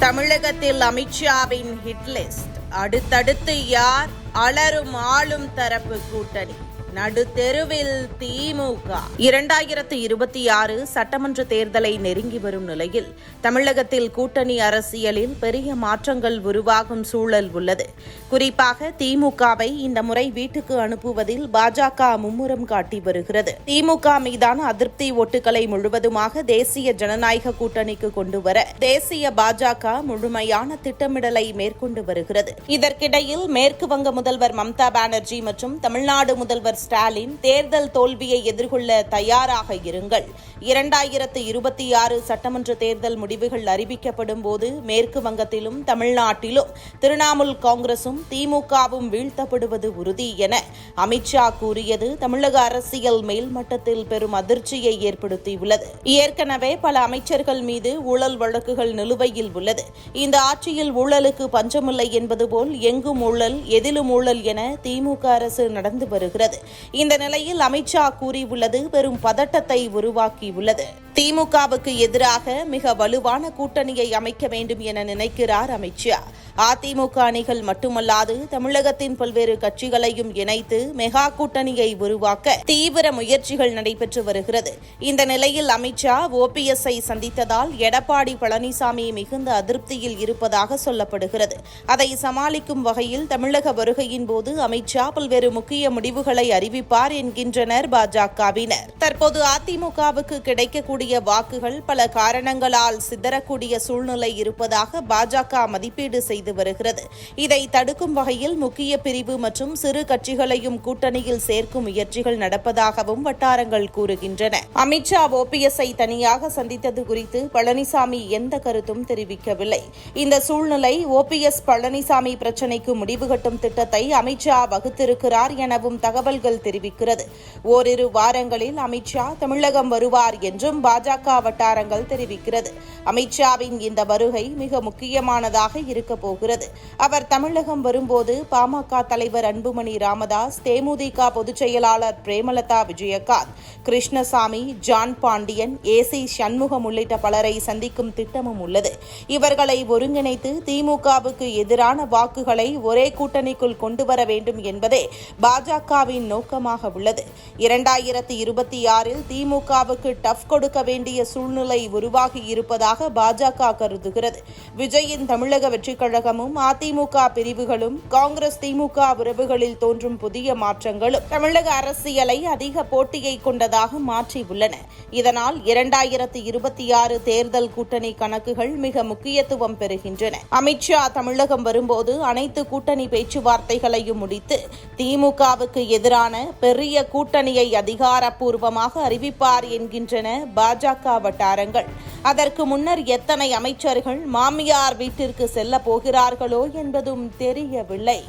தமிழகத்தில் அமித்ஷாவின் hit list. அடுத்தடுத்து யார்? அலரும் ஆளும் தரப்பு கூட்டணி. நடுத்தெருவில் திமுக. 2026 சட்டமன்ற தேர்தலை நெருங்கி வரும் நிலையில் தமிழகத்தில் கூட்டணி அரசியலில் பெரிய மாற்றங்கள் உருவாகும் சூழல் உள்ளது. குறிப்பாக திமுகவை இந்த முறை வீட்டுக்கு அனுப்புவதில் பாஜக மும்முரம் காட்டி வருகிறது. திமுக மீதான அதிருப்தி ஓட்டுகளை முழுவதுமாக தேசிய ஜனநாயக கூட்டணிக்கு கொண்டுவர தேசிய பாஜக முழுமையான திட்டமிடலை மேற்கொண்டு வருகிறது. இதற்கிடையில் மேற்கு வங்க முதல்வர் மம்தா பானர்ஜி மற்றும் தமிழ்நாடு முதல்வர் ஸ்டாலின் தேர்தல் தோல்வியை எதிர்கொள்ள தயாராக இருங்கள். 2026 சட்டமன்ற தேர்தல் முடிவுகள் அறிவிக்கப்படும் போது மேற்கு வங்கத்திலும் தமிழ்நாட்டிலும் திரிணாமுல் காங்கிரசும் திமுகவும் வீழ்த்தப்படுவது உறுதி என அமித்ஷா கூறியது தமிழக அரசியல் மேல்மட்டத்தில் பெரும் அதிர்ச்சியை ஏற்படுத்தியுள்ளது. ஏற்கனவே பல அமைச்சர்கள் மீது ஊழல் வழக்குகள் நிலுவையில் உள்ளது. இந்த ஆட்சியில் ஊழலுக்கு பஞ்சமில்லை என்பது போல் எங்கும் ஊழல், எதிலும் ஊழல் என திமுக அரசு நடந்து வருகிறது. இந்த நிலையில் அமித்ஷா கூறியுள்ளது பெரும் பதட்டத்தை உருவாக்கியுள்ளது. திமுகவுக்கு எதிராக மிக வலுவான கூட்டணியை அமைக்க வேண்டும் என நினைக்கிறார் அமித்ஷா. அதிமுக அணிகள் மட்டுமல்லாது தமிழகத்தின் பல்வேறு கட்சிகளையும் இணைத்து மெகா கூட்டணியை உருவாக்க தீவிர முயற்சிகள் நடைபெற்று வருகிறது. இந்த நிலையில் அமித்ஷா ஓபிஎஸ்ஐ சந்தித்ததால் எடப்பாடி பழனிசாமி மிகுந்த அதிருப்தியில் இருப்பதாக சொல்லப்படுகிறது. அதை சமாளிக்கும் வகையில் தமிழக வருகையின் போது அமித்ஷா பல்வேறு முக்கிய முடிவுகளை அறிவிப்பார் என்கின்றனர் பாஜகவினர். தற்போது அதிமுகவுக்கு கிடைக்கக்கூடிய வாக்குகள் பல காரணங்களால் சிதறக்கூடிய சூழ்நிலை இருப்பதாக பாஜக மதிப்பீடு செய்து வருகிறது. இதை தடுக்கும் வகையில் முக்கிய பிரிவு மற்றும் சிறு கட்சிகளையும் கூட்டணியில் சேர்க்கும் முயற்சிகள் நடப்பதாகவும் வட்டாரங்கள் கூறுகின்றன. அமித்ஷா ஓபிஎஸ்ஐ தனியாக சந்தித்தது குறித்து பழனிசாமி எந்த கருத்தும் தெரிவிக்கவில்லை. இந்த சூழ்நிலை ஓபிஎஸ் பழனிசாமி பிரச்சினைக்கு முடிவு கட்டும் திட்டத்தை அமித்ஷா வகுத்திருக்கிறார் எனவும் தகவல்கள் தெரிவிக்கிறது. ஓரிரு வாரங்களில் அமித்ஷா தமிழகம் வருவார் என்றும் பாஜக வட்டாரங்கள் தெரிவிக்கிறது. அமித்ஷாவின் இந்த வருகை மிக முக்கியமானதாக இருக்க போகிறது. அவர் தமிழகம் வரும்போது பாமக தலைவர் அன்புமணி ராமதாஸ், தேமுதிக பொதுச் செயலாளர் பிரேமலதா விஜயகாந்த், கிருஷ்ணசாமி, ஜான் பாண்டியன், ஏசி சண்முகம் உள்ளிட்ட பலரை சந்திக்கும் திட்டமும் உள்ளது. இவர்களை ஒருங்கிணைத்து திமுகவுக்கு எதிரான வாக்குகளை ஒரே கூட்டணிக்குள் கொண்டுவர வேண்டும் என்பதே பாஜகவின் நோக்கமாக உள்ளது. 2026 திமுகவுக்கு டஃப் கொடுக்க வேண்டிய சூழ்நிலை உருவாகி இருப்பதாக பாஜக கருதுகிறது. விஜயின் தமிழக வெற்றிக் கழகமும் அதிமுக பிரிவுகளும் காங்கிரஸ் திமுக உறவுகளில் தோன்றும் புதிய மாற்றங்களும் தமிழக அரசியலை அதிக போட்டியை கொண்டதாக மாற்றியுள்ளன. இதனால் 2026 தேர்தல் கூட்டணி கணக்குகள் மிக முக்கியத்துவம் பெறுகின்றன. அமித்ஷா தமிழகம் வரும்போது அனைத்து கூட்டணி பேச்சுவார்த்தைகளையும் முடித்து திமுகவுக்கு எதிரான பெரிய கூட்டணியை அதிகாரப்பூர்வமாக அறிவிப்பார் என்கின்றன பாஜக வட்டாரங்கள். அதற்கு முன்னர் எத்தனை அமைச்சர்கள் மாமியார் வீட்டிற்கு செல்ல போகிறார்களோ என்பதும் தெரியவில்லை.